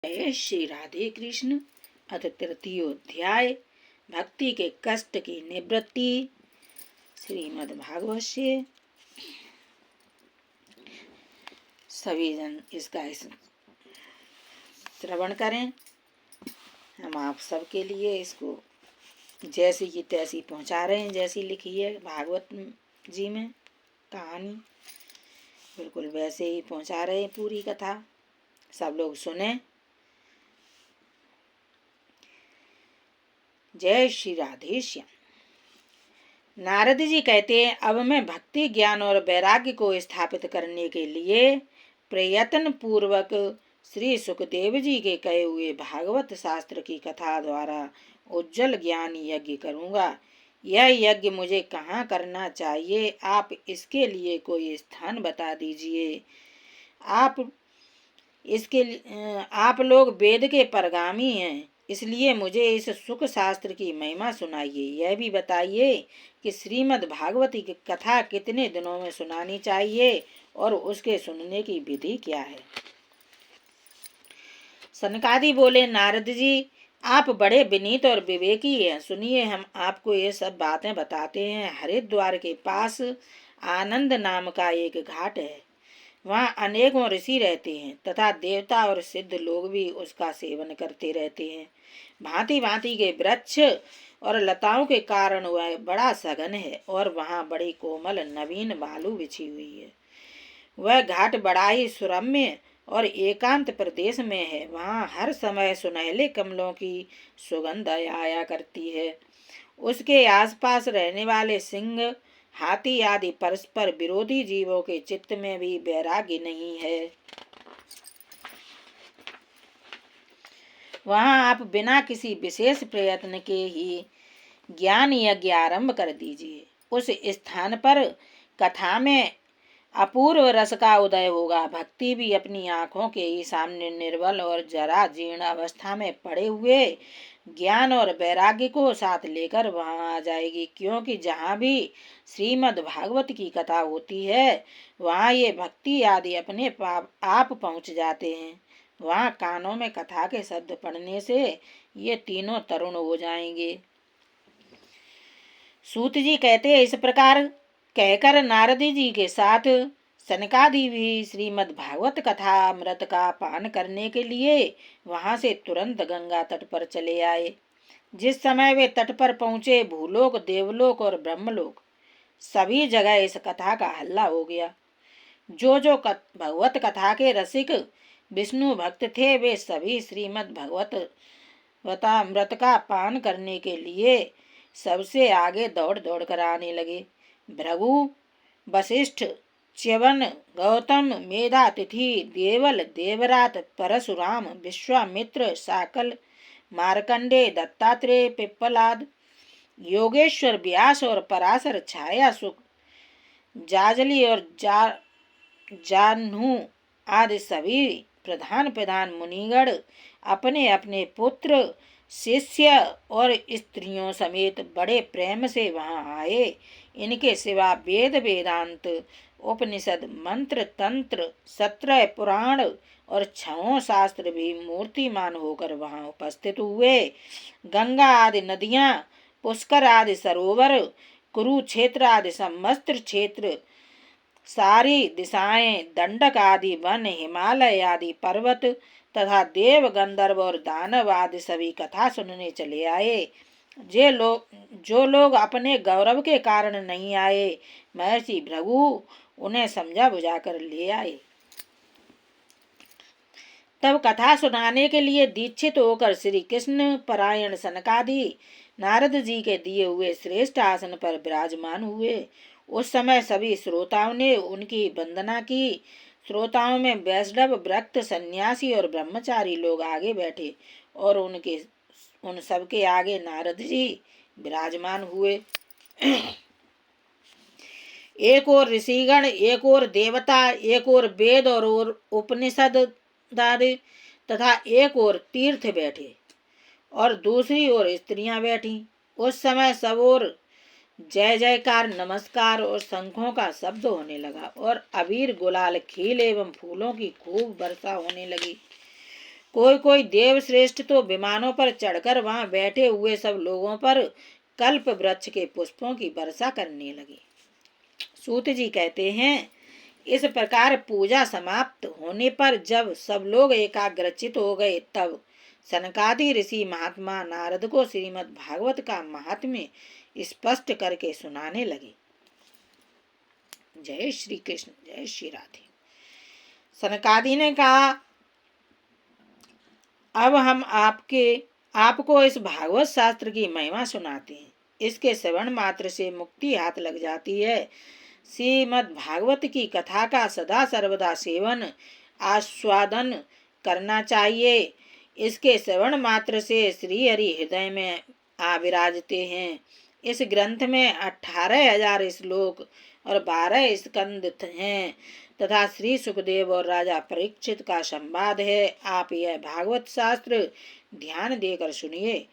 जय श्री राधे कृष्ण। अथ तृतीयोध्याय भक्ति के कष्ट की निवृत्ति। श्रीमद् भागवत से सभी जन इसका श्रवण करें। हम आप सबके लिए इसको जैसी की तैसी पहुंचा रहे हैं, जैसी लिखी है भागवत जी में कहानी, बिल्कुल वैसे ही पहुंचा रहे हैं पूरी कथा। सब लोग सुने। जय श्री राधे श्याम। नारद जी कहते हैं, अब मैं भक्ति ज्ञान और वैराग्य को स्थापित करने के लिए प्रयत्न पूर्वक श्री सुखदेव जी के कहे हुए भागवत शास्त्र की कथा द्वारा उज्जवल ज्ञान यज्ञ करूंगा। यह यज्ञ मुझे कहाँ करना चाहिए, आप इसके लिए कोई स्थान बता दीजिए। आप लोग वेद के परगामी हैं, इसलिए मुझे इस सुख शास्त्र की महिमा सुनाइए। यह भी बताइए कि श्रीमद् भागवती की कथा कितने दिनों में सुनानी चाहिए और उसके सुनने की विधि क्या है। सनकादि बोले, नारद जी आप बड़े विनीत और विवेकी हैं। सुनिए, हम आपको ये सब बातें बताते हैं। हरिद्वार के पास आनंद नाम का एक घाट है। वहाँ अनेकों ऋषि रहते हैं तथा देवता और सिद्ध लोग भी उसका सेवन करते रहते हैं। भांति भांति के वृक्ष और लताओं के कारण वह बड़ा सघन है और वहाँ बड़ी कोमल नवीन बालू बिछी हुई है। वह घाट बड़ा ही सुरम्य और एकांत प्रदेश में है। वहाँ हर समय सुनहले कमलों की सुगंध आया करती है। उसके आसपास रहने वाले सिंह, हाथी आदि परस्पर विरोधी जीवों के चित्त में भी वैराग्य नहीं है। वहाँ आप बिना किसी विशेष प्रयत्न के ही ज्ञान यज्ञ आरंभ कर दीजिए। उस स्थान पर कथा में अपूर्व रस का उदय होगा। भक्ति भी अपनी आंखों के ही सामने निर्बल और जरा जीर्ण अवस्था में पड़े हुए ज्ञान और वैराग्य को साथ लेकर वहां आ जाएगी। क्योंकि जहाँ भी श्रीमद् भागवत की कथा होती है, वहाँ ये भक्ति आदि अपने आप पहुँच जाते हैं। वहाँ कानों में कथा के शब्द पढ़ने से ये तीनों तरुण हो जाएंगे। सूत जी कहते, इस प्रकार कहकर नारद जी के साथ सनकादि भी श्रीमद् भागवत कथा अमृत का पान करने के लिए वहां से तुरंत गंगा तट पर चले आए। जिस समय वे तट पर पहुंचे, भूलोक, देवलोक और ब्रह्मलोक सभी जगह इस कथा का हल्ला हो गया। जो भगवत कथा के रसिक विष्णु भक्त थे, वे सभी श्रीमद् भागवत अमृत का पान करने के लिए सबसे आगे दौड़ दौड़ कर आने लगे। भृगु, वशिष्ठ, च्यवन, गौतम, मेधातिथि, देवल, देवरात, परशुराम, विश्वामित्र, साकल, मार्कंडे, दत्तात्रेय, पिप्पलाद, योगेश्वर, व्यास और पराशर, छाया सुख, जाजली और जाह्नू आदि सभी प्रधान मुनिगण अपने अपने पुत्र, शिष्य और स्त्रियों समेत बड़े प्रेम से वहां आए। इनके सिवा वेद, वेदांत, उपनिषद, मंत्र, तंत्र, 17 पुराण और 6 शास्त्र भी मूर्तिमान होकर वहां उपस्थित हुए। गंगा आदि नदियां, पुष्कर आदि सरोवर, कुरुक्षेत्र आदि समस्त क्षेत्र, सारी दिशाएं, दंडक आदि वन, हिमालय आदि पर्वत तथा देव, गंधर्व और दानव आदि सभी कथा सुनने चले आए। जो लोग अपने गौरव के कारण नहीं आए, महर्षि भृगु उन्हें समझा बुझा कर ले आए। तब कथा सुनाने के लिए दीक्षित होकर श्री कृष्ण परायण सनकादि नारद जी के दिए हुए श्रेष्ठ आसन पर विराजमान हुए। उस समय सभी श्रोताओं ने उनकी वंदना की। श्रोताओं में वैष्णव, भक्त, सन्यासी और ब्रह्मचारी लोग आगे बैठे और उन सबके आगे नारद जी विराजमान हुए। एक और ऋषिगण, एक और देवता, एक और वेद और उपनिषद तथा एक और तीर्थ बैठे और दूसरी ओर स्त्रियां बैठी। उस समय सब ओर जय जयकार, नमस्कार और शंखों का शब्द होने लगा और अबीर, गुलाल, खील एवं फूलों की खूब वर्षा होने लगी। कोई कोई देव श्रेष्ठ तो विमानों पर चढ़कर वहां बैठे हुए सब लोगों पर कल्प वृक्ष के पुष्पों की वर्षा करने लगे। सूत जी कहते हैं, इस प्रकार पूजा समाप्त होने पर जब सब लोग एकाग्रचित हो गए, तब सनकादि ऋषि महात्मा नारद को श्रीमद् भागवत का महात्म्य स्पष्ट करके सुनाने लगे। जय श्री कृष्ण, जय श्री राधे। सनकादि ने कहा, अब हम आपको इस भागवत शास्त्र की महिमा सुनाते हैं। इसके श्रवण मात्र से मुक्ति हाथ लग जाती है। श्रीमद् भागवत की कथा का सदा सर्वदा सेवन आस्वादन करना चाहिए। इसके श्रवण मात्र से श्री हरि हृदय में आ विराजते हैं। इस ग्रंथ में 18,000 श्लोक और 12 स्कंद हैं तथा श्री सुखदेव और राजा परीक्षित का संवाद है। आप यह भागवत शास्त्र ध्यान देकर सुनिए।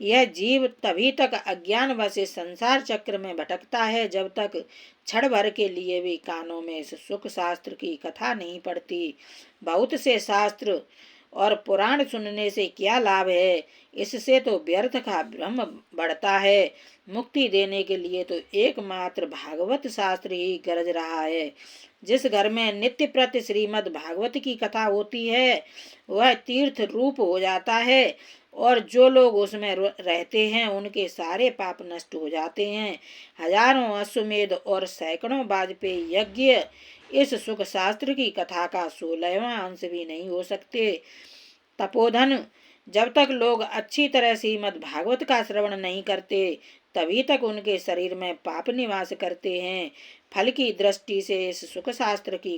यह जीव तभी तक अज्ञान वश संसार चक्र में भटकता है जब तक क्षण भर के लिए भी कानों में इस सुख शास्त्र की कथा नहीं पड़ती। बहुत से शास्त्र और पुराण सुनने से क्या लाभ है? इससे तो व्यर्थ का भ्रम बढ़ता है। मुक्ति देने के लिए तो एकमात्र भागवत शास्त्र ही गरज रहा है। जिस घर में नित्य प्रति श्रीमद् भागवत की कथा होती है वह तीर्थ रूप हो जाता है, और जो लोग उसमें रहते हैं उनके सारे पाप नष्ट हो जाते हैं। हजारों अश्वमेध और सैकड़ों वाजपेयी यज्ञ इस सुख शास्त्र की कथा का 16वां अंश भी नहीं हो सकते। तपोधन, जब तक लोग अच्छी तरह श्रीमद् भागवत का श्रवण नहीं करते तभी तक उनके शरीर में पाप निवास करते हैं। फल की दृष्टि से इस सुख शास्त्र की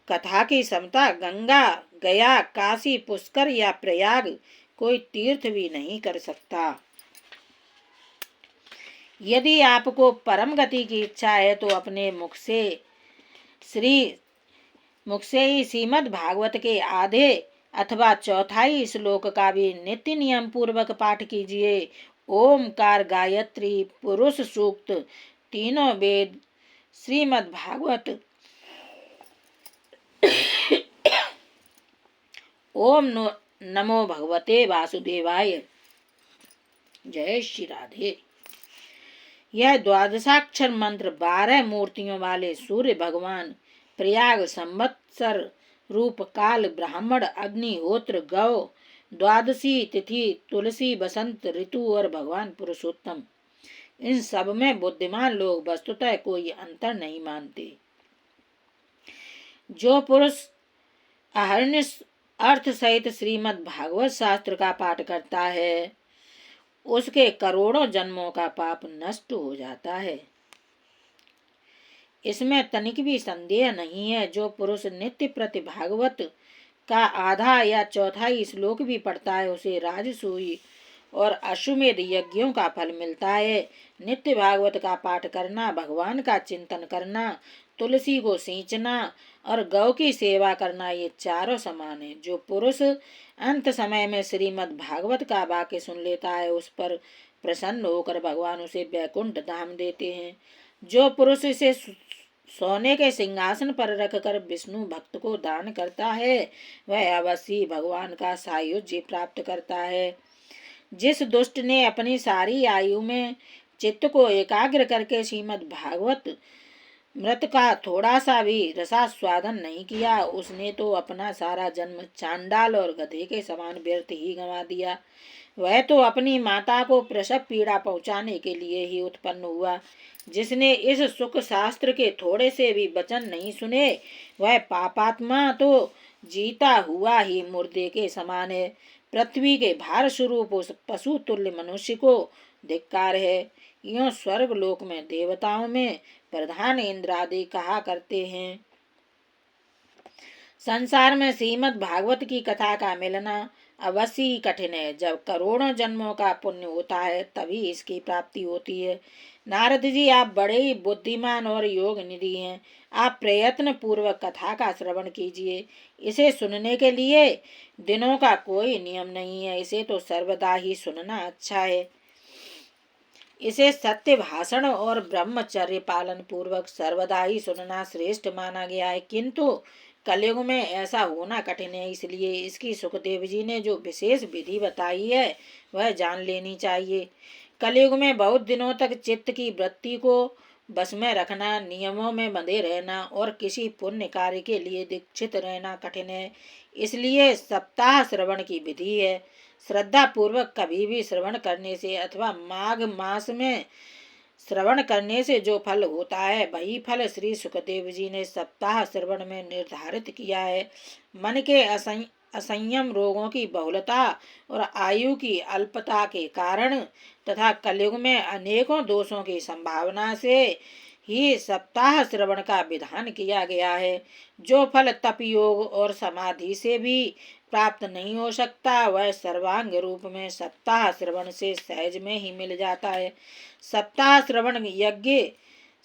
कथा की समता गंगा, गया, काशी, पुष्कर या प्रयाग कोई तीर्थ भी नहीं कर सकता। यदि आपको परम गति की इच्छा है तो अपने मुख से ही श्रीमद् भागवत के आधे अथवा चौथाई श्लोक का भी नित्य नियम पूर्वक पाठ कीजिए। ओमकार, गायत्री, पुरुष सूक्त, तीनों वेद, श्रीमद् भागवत, ओम नमो भगवते वासुदेवाय। जय श्री राधे। यह द्वादशाक्षर मंत्र 12 मूर्तियों वाले सूर्य भगवान, प्रयाग, संवत्सर रूप, काल, ब्राह्मण, अग्निहोत्र, गौ, द्वादशी तिथि, तुलसी, बसंत ऋतु और भगवान पुरुषोत्तम, इन सब में बुद्धिमान लोग वस्तुतः कोई अंतर नहीं मानते। जो पुरुष अहर्निश अर्थ सहित श्रीमद् भागवत शास्त्र का पाठ करता है उसके करोड़ों जन्मों का पाप नष्ट हो जाता है। इसमें तनिक भी संदेह नहीं है। जो पुरुष नित्य प्रति भागवत का आधा या चौथाई श्लोक भी पढ़ता है उसे राजसूय और अश्वमेध यज्ञों का फल मिलता है। नित्य भागवत का पाठ करना, भगवान का चिंतन करना, तुलसी को सींचना और गौ की सेवा करना, ये चारों समान है। जो पुरुष अंत समय में श्रीमद् भागवत का वाक्य सुन लेता है उस पर प्रसन्न होकर भगवान उसे वैकुंठ धाम देते हैं। जो पुरुष इसे सोने के सिंहासन पर रखकर विष्णु भक्त को दान करता है वह अवश्य भगवान का सायुज्य प्राप्त करता है। जिस दुष्ट ने अपनी सारी आयु में चित्त को एकाग्र करके श्रीमद् भागवत मृत का थोड़ा सा भी रसास्वादन नहीं किया उसने तो अपना सारा जन्म चांडाल और गधे के समान व्यर्थ ही गंवा दिया। वह तो अपनी माता को प्रसव पीड़ा पहुंचाने के लिए ही उत्पन्न हुआ। जिसने इस सुख शास्त्र के थोड़े से भी वचन नहीं सुने वह पापात्मा तो जीता हुआ ही मुर्दे के समान है। पृथ्वी के भार स्वरूप उस पशु तुल्य मनुष्य को धिक्कार है। यूं स्वर्ग लोक में देवताओं में प्रधान इंद्र आदि कहा करते हैं। संसार में श्रीमद् भागवत की कथा का मिलना अवश्य ही कठिन है। जब करोड़ों जन्मों का पुण्य होता है तभी इसकी प्राप्ति होती है। नारद जी, आप बड़े ही बुद्धिमान और योग निधि हैं। आप प्रयत्न पूर्वक कथा का श्रवण कीजिए। इसे सुनने के लिए दिनों का कोई नियम नहीं है। इसे तो सर्वदा ही सुनना अच्छा है। इसे सत्य भाषण और ब्रह्मचर्य पालन पूर्वक सर्वदा ही सुनना श्रेष्ठ माना गया है। किंतु कलयुग में ऐसा होना कठिन है, इसलिए इसकी सुखदेव जी ने जो विशेष विधि बताई है वह जान लेनी चाहिए। कलयुग में बहुत दिनों तक चित्त की वृत्ति को बस में रखना, नियमों में बंधे रहना और किसी पुण्य कार्य के लिए दीक्षित रहना कठिन है। इसलिए सप्ताह श्रवण की विधि है। श्रद्धा पूर्वक कभी भी श्रवण करने से अथवा माघ मास में श्रवण करने से जो फल होता है वही फल श्री सुखदेव जी ने सप्ताह श्रवण में निर्धारित किया है। मन के असंयम, रोगों की बहुलता और आयु की अल्पता के कारण तथा कलयुग में अनेकों दोषों की संभावना से ही सप्ताह श्रवण का विधान किया गया है। जो फल तप, योग और समाधि से भी प्राप्त नहीं हो सकता वह सर्वांग रूप में सप्ताह श्रवण से सहज में ही मिल जाता है। सप्ताह श्रवण यज्ञ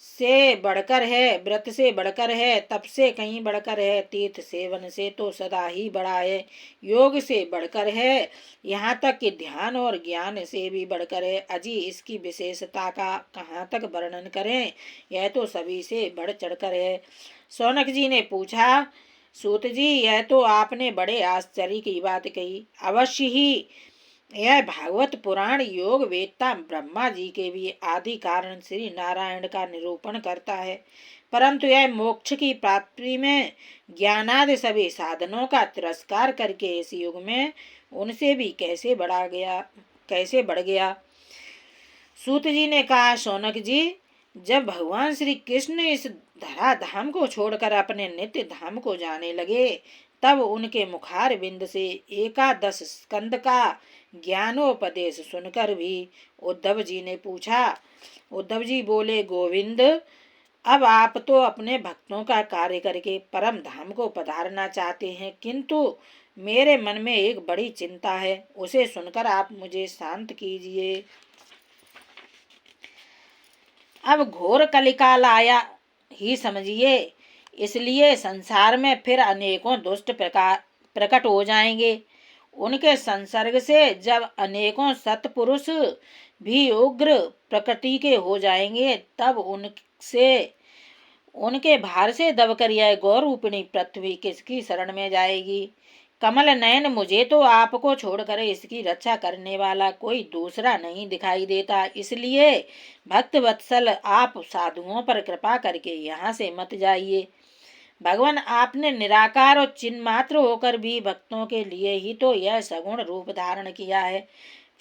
से बढ़कर है, व्रत से बढ़कर है, तप से कहीं बढ़कर है, तीर्थ सेवन से तो सदा ही बड़ा है, योग से बढ़कर है, यहाँ तक कि ध्यान और ज्ञान से भी बढ़कर है। अजी इसकी विशेषता का कहाँ तक वर्णन करें, यह तो सभी से बढ़ चढ़कर है। शौनक जी ने पूछा, सूत जी यह तो आपने बड़े आश्चर्य की बात कही। अवश्य ही यह भागवत पुराण योग वेत्ता ब्रह्मा जी के भी आदि कारण श्री नारायण का निरूपण करता है, परंतु यह मोक्ष की प्राप्ति में ज्ञानादि सभी साधनों का तिरस्कार करके इस युग में उनसे भी कैसे बढ़ गया। सूत जी ने कहा, शौनक जी जब भगवान श्री कृष्ण इस धरा धाम को छोड़कर अपने नित्य धाम को जाने लगे तब उनके मुखार बिंद से एकादश स्कंद का ज्ञानोपदेश सुनकर भी उद्धव जी ने पूछा। उद्धव जी बोले, गोविंद अब आप तो अपने भक्तों का कार्य करके परम धाम को पधारना चाहते हैं, किंतु मेरे मन में एक बड़ी चिंता है, उसे सुनकर आप मुझे शांत कीजिए। अब घोर कलिकाल आया ही समझिए, इसलिए संसार में फिर अनेकों दुष्ट प्रकट हो जाएंगे। उनके संसर्ग से जब अनेकों सत्पुरुष भी उग्र प्रकृति के हो जाएंगे तब उनके भार से दबकर यह गौरूपिणी पृथ्वी किसकी शरण में जाएगी। कमल नयन मुझे तो आपको छोड़कर इसकी रक्षा करने वाला कोई दूसरा नहीं दिखाई देता, इसलिए भक्त वत्सल आप साधुओं पर कृपा करके यहाँ से मत जाइए। भगवान आपने निराकार और चिन्ह मात्र होकर भी भक्तों के लिए ही तो यह सगुण रूप धारण किया है,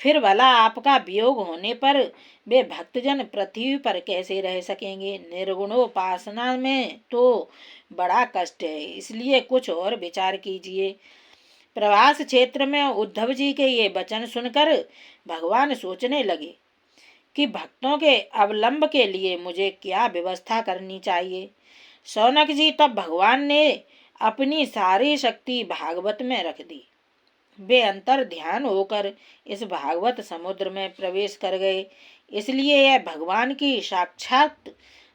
फिर भला आपका वियोग होने पर वे भक्तजन पृथ्वी पर कैसे रह सकेंगे। निर्गुणोपासना में तो बड़ा कष्ट है, इसलिए कुछ और विचार कीजिए। प्रवास क्षेत्र में उद्धव जी के ये वचन सुनकर भगवान सोचने लगे कि भक्तों के अवलंब के लिए मुझे क्या व्यवस्था करनी चाहिए। शौनक जी तब भगवान ने अपनी सारी शक्ति भागवत में रख दी। वे अंतर ध्यान होकर इस भागवत समुद्र में प्रवेश कर गए, इसलिए यह भगवान की साक्षात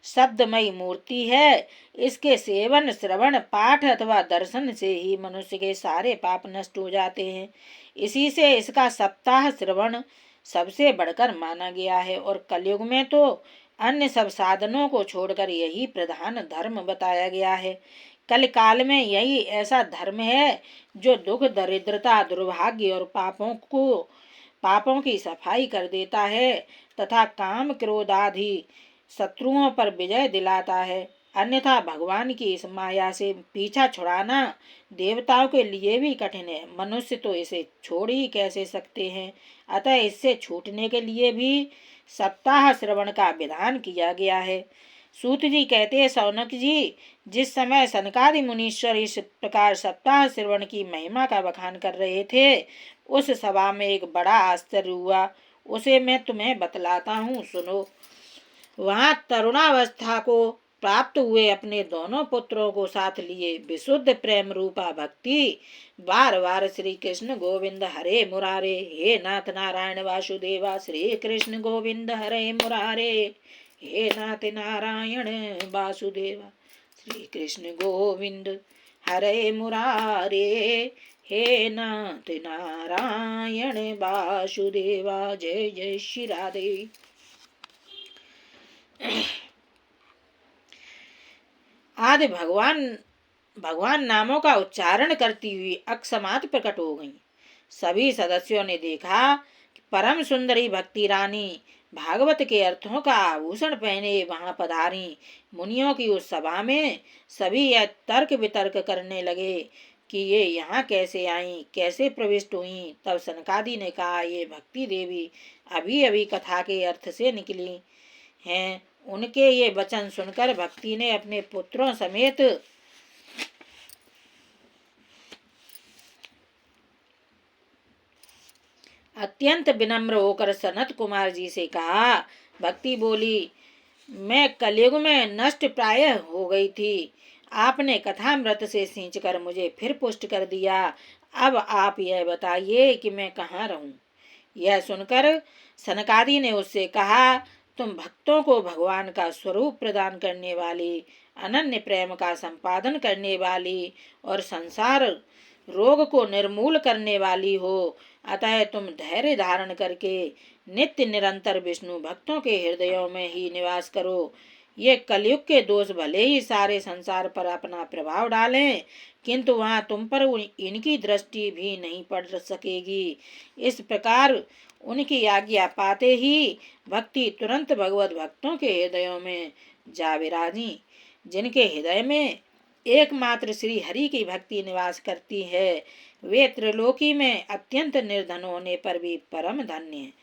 शब्दमयी मूर्ति है। इसके सेवन, श्रवण, पाठ अथवा दर्शन से ही मनुष्य के सारे पाप नष्ट हो जाते हैं। इसी से इसका सप्ताह श्रवण सबसे बढ़कर माना गया है और कलयुग में तो अन्य सब साधनों को छोड़कर यही प्रधान धर्म बताया गया है। कल काल में यही ऐसा धर्म है जो दुख, दरिद्रता, दुर्भाग्य और पापों की सफाई कर देता है तथा काम, क्रोध आदि शत्रुओं पर विजय दिलाता है। अन्यथा भगवान की इस माया से पीछा छुड़ाना देवताओं के लिए भी कठिन है, मनुष्य तो इसे छोड़ ही कैसे सकते हैं। अतः इससे छूटने के लिए भी सप्ताह श्रवण का विधान किया गया है। सूत जी कहते हैं, शौनक जी जिस समय सनकादि मुनीश्वर इस प्रकार सप्ताह श्रवण की महिमा का बखान कर रहे थे उस सभा में एक बड़ा आश्चर्य हुआ, उसे मैं तुम्हें बतलाता हूँ, सुनो। वहाँ तरुणावस्था को प्राप्त हुए अपने दोनों पुत्रों को साथ लिए विशुद्ध प्रेम रूपा भक्ति बार बार श्री कृष्ण गोविंद हरे मुरारे, हे नाथ नारायण वासुदेवा, श्री कृष्ण गोविंद हरे मुरारे, हे नाथ नारायण वासुदेवा, श्री कृष्ण गोविंद हरे मुरारे, हे नाथ नारायण वासुदेवा। जय जय श्री राधे। आदि भगवान भगवान नामों का उच्चारण करती हुई अकस्मात प्रकट हो गईं। सभी सदस्यों ने देखा कि परम सुंदरी भक्ति रानी भागवत के अर्थों का आभूषण पहने वहां पधारी। मुनियों की उस सभा में सभी यह तर्क वितर्क करने लगे कि ये यहाँ कैसे आईं, कैसे प्रविष्ट हुईं। तब सनकादि ने कहा, ये भक्ति देवी अभी अभी कथा के अर्थ से निकली हैं। उनके ये वचन सुनकर भक्ति ने अपने पुत्रों समेत अत्यंत विनम्र होकर सनत कुमार जी से कहा। भक्ति बोली, मैं कलयुग में नष्ट प्राय हो गई थी। आपने कथामृत से सींचकर मुझे फिर पुष्ट कर दिया। अब आप यह बताइए कि मैं कहाँ रहूं। यह सुनकर सनकादि ने उससे कहा, तुम भक्तों को भगवान का स्वरूप प्रदान करने वाली, अनन्य प्रेम का संपादन करने वाली और संसार रोग को निर्मूल करने वाली हो। अतः तुम धैर्य धारण करके नित्य निरंतर विष्णु भक्तों के हृदयों में ही निवास करो। ये कलयुग के दोष भले ही सारे संसार पर अपना प्रभाव डालें, किंतु वहां तुम पर इनकी दृष्टि भी नहीं पड़ सकेगी। इस प्रकार उनकी आज्ञा पाते ही भक्ति तुरंत भगवत भक्तों के हृदयों में जा विराजी। जिनके हृदय में एकमात्र श्री हरि की भक्ति निवास करती है, वे त्रिलोकी में अत्यंत निर्धन होने पर भी परम धन्य हैं,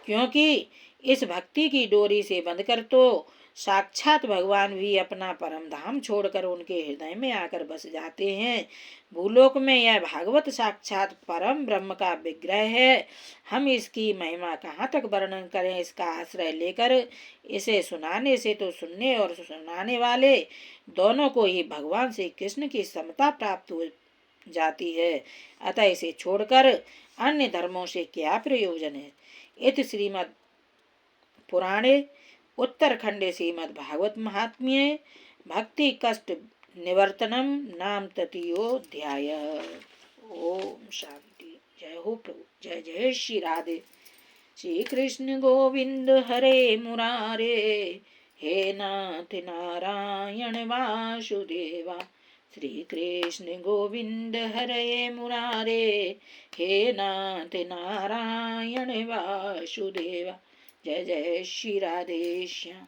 क्योंकि इस भक्ति की डोरी से बंधकर तो साक्षात भगवान भी अपना परम धाम छोड़कर उनके हृदय में आकर बस जाते हैं। भूलोक में यह भागवत साक्षात परम ब्रह्म का विग्रह है। हम इसकी महिमा कहाँ तक वर्णन करें। इसका आश्रय लेकर इसे सुनाने से तो सुनने और सुनाने वाले दोनों को ही भगवान श्री कृष्ण की समता प्राप्त हो जाती है। अतः इसे छोड़कर अन्य धर्मों से क्या प्रयोजन है। इत श्रीमद् पुराणे उत्तरखंडे श्रीमद् भागवत महात्म्ये भक्ति कष्ट निवर्तनम नाम तृतीयोऽध्याय। ओम शांति। जय हो प्रभु। जय जय श्री राधे। श्री कृष्ण गोविंद हरे मुरारे, हे नाथ नारायण वासुदेवा। श्री कृष्ण गोविंद हरे मुरारे, हे नाथ नारायण वासुदेवा। जय जय श्री राधे श्याम।